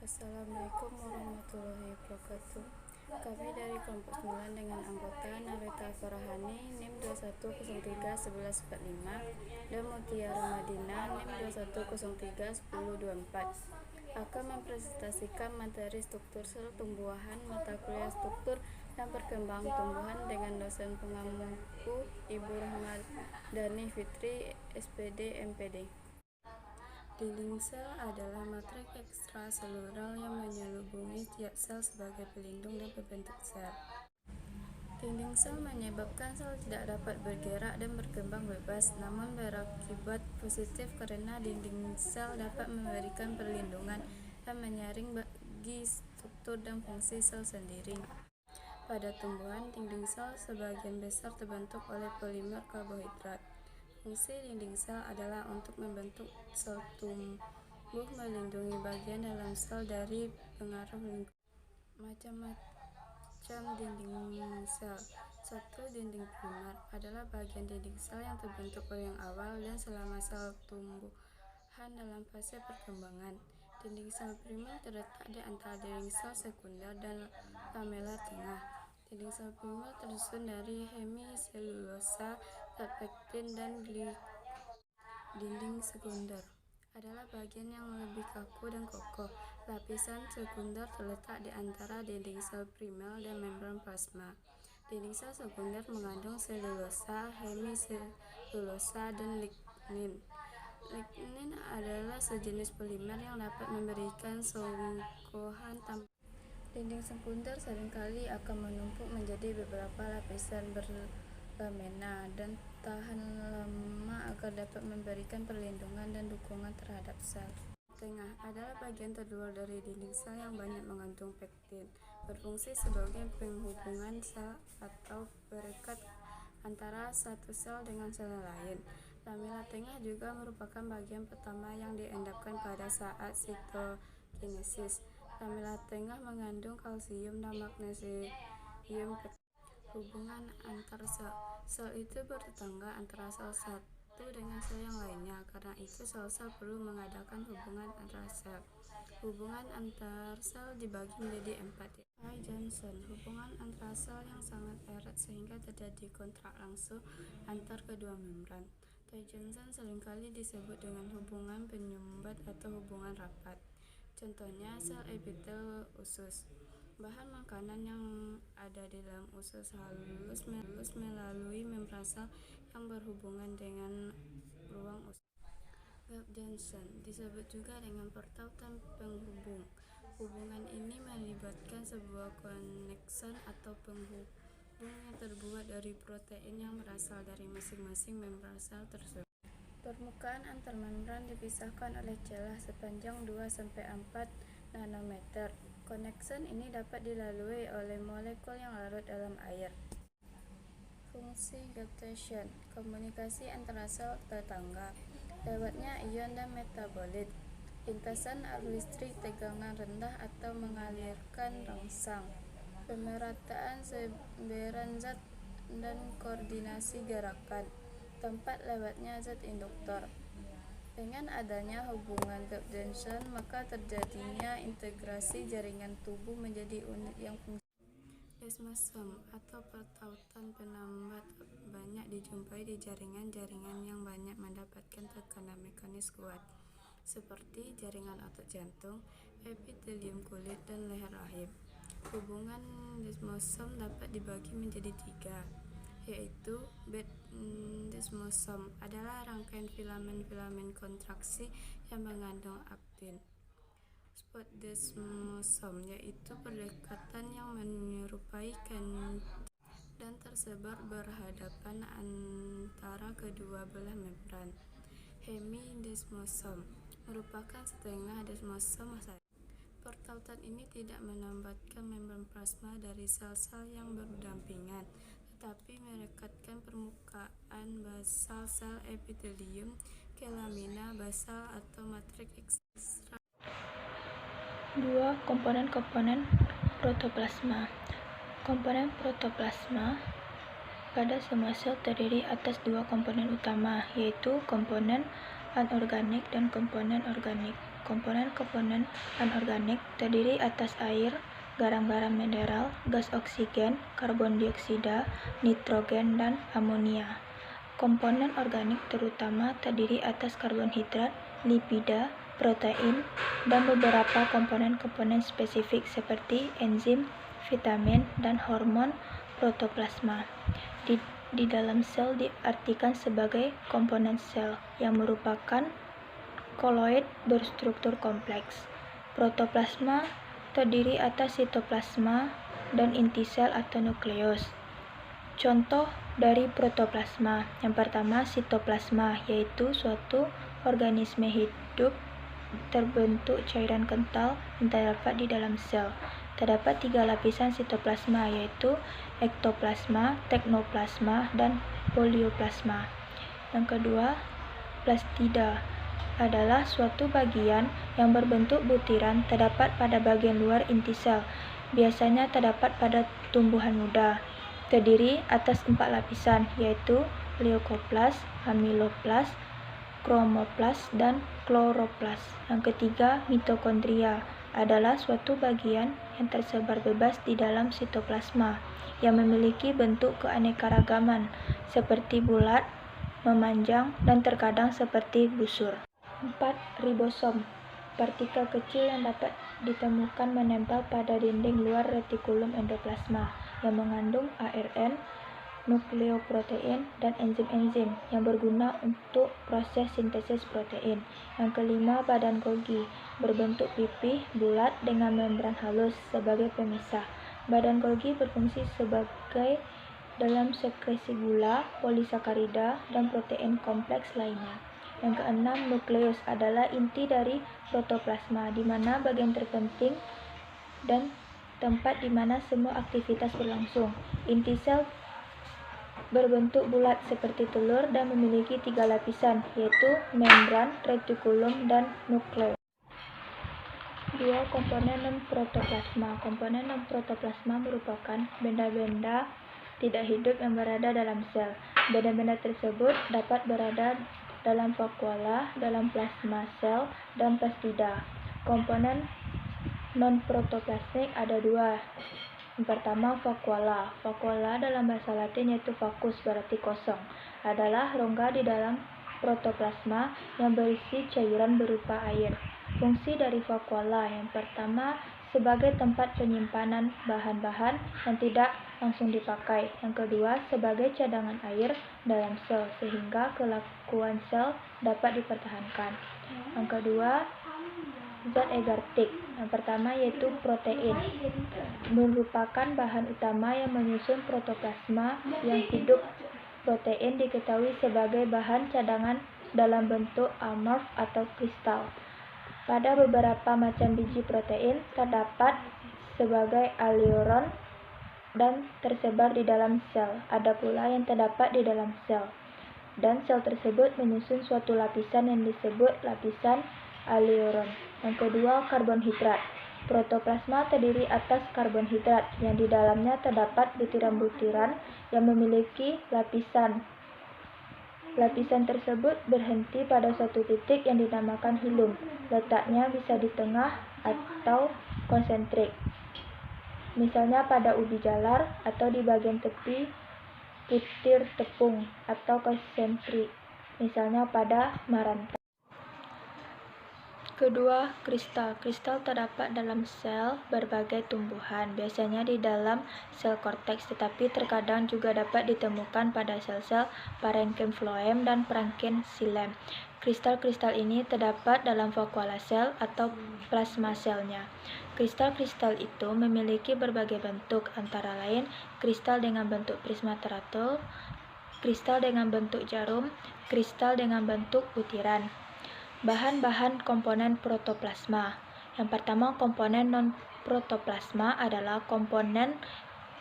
Assalamualaikum warahmatullahi wabarakatuh. Kami dari kelompok 9 dengan anggota Narita Farahani NIM 21031145 dan Mutiara Madinah NIM 21031024 akan mempresentasikan materi struktur sel tumbuhan mata kuliah struktur dan perkembangan tumbuhan dengan dosen pengampu Ibu Rahmadani Fitri, SPD, MPD. Dinding sel adalah matriks ekstraselular yang menyelubungi tiap sel sebagai pelindung dan pembentuk sel. Dinding sel menyebabkan sel tidak dapat bergerak dan berkembang bebas, namun berakibat positif karena dinding sel dapat memberikan perlindungan dan menyaring bagi struktur dan fungsi sel sendiri. Pada tumbuhan, dinding sel sebagian besar terbentuk oleh polimer karbohidrat. Fungsi dinding sel adalah untuk membentuk sel tumbuh, melindungi bagian dalam sel dari pengaruh lingkungan. Macam-macam dinding sel. 1. Dinding primer adalah bagian dinding sel yang terbentuk paling awal dan selama sel tumbuhan dalam fase perkembangan. Dinding sel primer terletak di antara dinding sel sekunder dan lamela tengah. Dinding sel primer tersusun dari hemiselulosa, zat pektin, dan glik. Dinding sekunder adalah bagian yang lebih kaku dan kokoh. Lapisan sekunder terletak di antara dinding sel primer dan membran plasma. Dinding sel sekunder mengandung selulosa, hemiselulosa, dan lignin. Lignin adalah sejenis polimer yang dapat memberikan songkohan tambahan. Dinding sekunder seringkali akan menumpuk menjadi beberapa lapisan berlamina dan tahan lama agar dapat memberikan perlindungan dan dukungan terhadap sel. Tengah adalah bagian terluar dari dinding sel yang banyak mengandung pektin, berfungsi sebagai penghubungan sel atau perekat antara satu sel dengan sel lain. Lamela tengah juga merupakan bagian pertama yang diendapkan pada saat sitokinesis. Lamela tengah mengandung kalsium dan magnesium pektin. Hubungan antar sel. Sel itu bertetangga antara sel satu dengan sel yang lainnya. Karena itu sel-sel perlu mengadakan hubungan antar sel. Hubungan antar sel dibagi menjadi 4. Tight junction, hubungan antar sel yang sangat erat sehingga terjadi kontrak langsung antar kedua membran. Tight junction seringkali disebut dengan hubungan penyumbat atau hubungan rapat. Contohnya sel epitel usus. Bahan makanan yang ada di dalam usus halus melalui membran sel yang berhubungan dengan ruang usus. Gap junction disebut juga dengan pertautan penghubung. Hubungan ini melibatkan sebuah konekson atau penghubung yang terbuat dari protein yang berasal dari masing-masing membran sel tersebut. Permukaan antar membran dipisahkan oleh celah sepanjang 2-4 nanometer. Konekson ini dapat dilalui oleh molekul yang larut dalam air. Fungsi gaptation, komunikasi antara sel tetangga lewatnya ion dan metabolit, lintasan arus listrik, tegangan rendah atau mengalirkan rangsang, pemerataan semberan zat dan koordinasi gerakan, tempat lewatnya zat induktor. Dengan adanya hubungan gap junction, maka terjadinya integrasi jaringan tubuh menjadi unit yang fungsi. Desmosome atau pertautan penambat banyak dijumpai di jaringan-jaringan yang banyak mendapatkan tekanan mekanis kuat, seperti jaringan otot jantung, epitelium kulit, dan leher rahim. Hubungan desmosome dapat dibagi menjadi 3, yaitu bed desmosome adalah rangkaian filamen-filamen kontraksi yang mengandung aktin. Spot desmosome yaitu perdekatan yang menyerupai kantil dan tersebar berhadapan antara kedua belah membran. Hemidesmosome merupakan setengah desmosome saja. Pertautan ini tidak menambatkan membran plasma dari sel-sel yang berdampingan, tetapi merekatkan permukaan basal sel epitelium ke lamina basal atau matriks ekstra. 2. Komponen-komponen protoplasma. Komponen protoplasma pada semua sel terdiri atas 2 komponen utama, yaitu komponen anorganik dan komponen organik. Komponen-komponen anorganik terdiri atas air, garam-garam mineral, gas oksigen, karbon dioksida, nitrogen, dan amonia. Komponen organik terutama terdiri atas karbohidrat, lipida, protein, dan beberapa komponen-komponen spesifik seperti enzim, vitamin, dan hormon protoplasma. Di dalam sel diartikan sebagai komponen sel yang merupakan koloid berstruktur kompleks. Protoplasma terdiri atas sitoplasma dan inti sel atau nukleus. Contoh dari protoplasma, yang pertama sitoplasma, yaitu suatu organisme hidup terbentuk cairan kental yang terdapat di dalam sel. Terdapat 3 lapisan sitoplasma, yaitu ektoplasma, teknoplasma, dan polioplasma. Yang kedua, plastida adalah suatu bagian yang berbentuk butiran terdapat pada bagian luar inti sel. Biasanya terdapat pada tumbuhan muda. Terdiri atas 4 lapisan, yaitu leukoplas, amiloplas, kromoplas, dan kloroplas. Yang ketiga, mitokondria adalah suatu bagian yang tersebar bebas di dalam sitoplasma yang memiliki bentuk keanekaragaman seperti bulat, memanjang, dan terkadang seperti busur. 4. Ribosom, partikel kecil yang dapat ditemukan menempel pada dinding luar retikulum endoplasma yang mengandung ARN, nukleoprotein, dan enzim-enzim yang berguna untuk proses sintesis protein. Yang kelima, badan Golgi, berbentuk pipih bulat dengan membran halus sebagai pemisah. Badan Golgi berfungsi sebagai dalam sekresi gula, polisakarida, dan protein kompleks lainnya. Yang keenam, nukleus adalah inti dari protoplasma, di mana bagian terpenting dan tempat di mana semua aktivitas berlangsung. Inti sel berbentuk bulat seperti telur dan memiliki 3 lapisan, yaitu membran, retikulum, dan nukleus. 2. Komponen non-protoplasma. Komponen non-protoplasma merupakan benda-benda tidak hidup yang berada dalam sel. Benda-benda tersebut dapat berada dalam vakuola, dalam plasma sel, dan plastida. Komponen non-protoplasmik ada 2. Yang pertama, vakuola. Vakuola dalam bahasa Latin yaitu vacus, berarti kosong, adalah rongga di dalam protoplasma yang berisi cairan berupa air. Fungsi dari vakuola yang pertama sebagai tempat penyimpanan bahan-bahan yang tidak langsung dipakai. Yang kedua, sebagai cadangan air dalam sel sehingga kelakuan sel dapat dipertahankan. Yang kedua, zat egartik. Yang pertama yaitu protein, merupakan bahan utama yang menyusun protoplasma yang hidup. Protein diketahui sebagai bahan cadangan dalam bentuk amorf atau kristal. Pada beberapa macam biji protein terdapat sebagai aleuron dan tersebar di dalam sel. Ada pula yang terdapat di dalam sel. Dan sel tersebut menyusun suatu lapisan yang disebut lapisan aleuron. Yang kedua, karbonhidrat. Protoplasma terdiri atas karbonhidrat yang di dalamnya terdapat butiran-butiran yang memiliki lapisan. Lapisan tersebut berhenti pada suatu titik yang dinamakan hilum. Letaknya bisa di tengah atau konsentrik. Misalnya pada ubi jalar atau di bagian tepi butir tepung, atau konsentrik. Misalnya pada maranta. Kedua, kristal. Kristal terdapat dalam sel berbagai tumbuhan, biasanya di dalam sel korteks, tetapi terkadang juga dapat ditemukan pada sel-sel parenchyma dan parenchyma. Kristal-kristal ini terdapat dalam vakuola sel atau plasma selnya. Kristal-kristal itu memiliki berbagai bentuk, antara lain kristal dengan bentuk prisma teratur, kristal dengan bentuk jarum, kristal dengan bentuk butiran. Bahan-bahan komponen protoplasma. Yang pertama, komponen non-protoplasma adalah komponen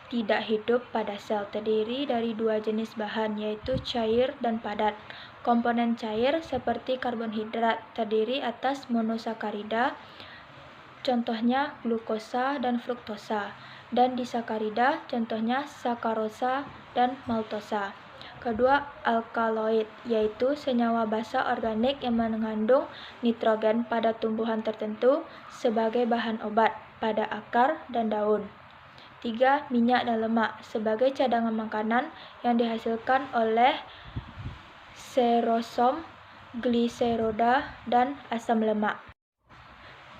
tidak hidup pada sel, terdiri dari 2 jenis bahan, yaitu cair dan padat. Komponen cair seperti karbonhidrat terdiri atas monosakarida, contohnya glukosa dan fruktosa, dan disakarida, contohnya sakarosa dan maltosa. Kedua, alkaloid, yaitu senyawa basa organik yang mengandung nitrogen pada tumbuhan tertentu sebagai bahan obat pada akar dan daun. 3. Minyak dan lemak, sebagai cadangan makanan yang dihasilkan oleh serosom, gliseroda, dan asam lemak.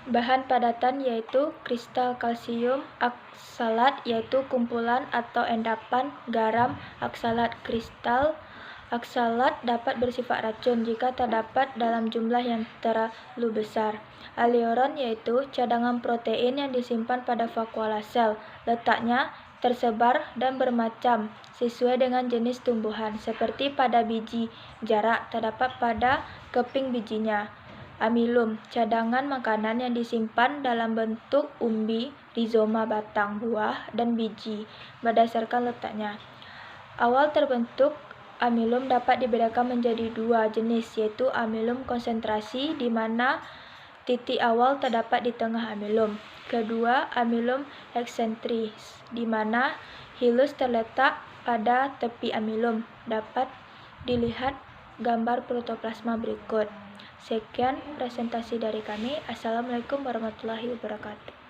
Bahan padatan yaitu kristal kalsium oksalat, yaitu kumpulan atau endapan garam oksalat. Kristal oksalat dapat bersifat racun jika terdapat dalam jumlah yang terlalu besar. Aleuron yaitu cadangan protein yang disimpan pada vakuola sel. Letaknya tersebar dan bermacam sesuai dengan jenis tumbuhan, seperti pada biji jarak terdapat pada keping bijinya. Amilum, cadangan makanan yang disimpan dalam bentuk umbi, rizoma batang, buah, dan biji berdasarkan letaknya. Awal terbentuk amilum dapat dibedakan menjadi dua jenis, yaitu amilum konsentrasi di mana titik awal terdapat di tengah amilum. Kedua, amilum eksentris di mana hilus terletak pada tepi amilum. Dapat dilihat gambar protoplasma berikut. Sekian presentasi dari kami. Assalamualaikum warahmatullahi wabarakatuh.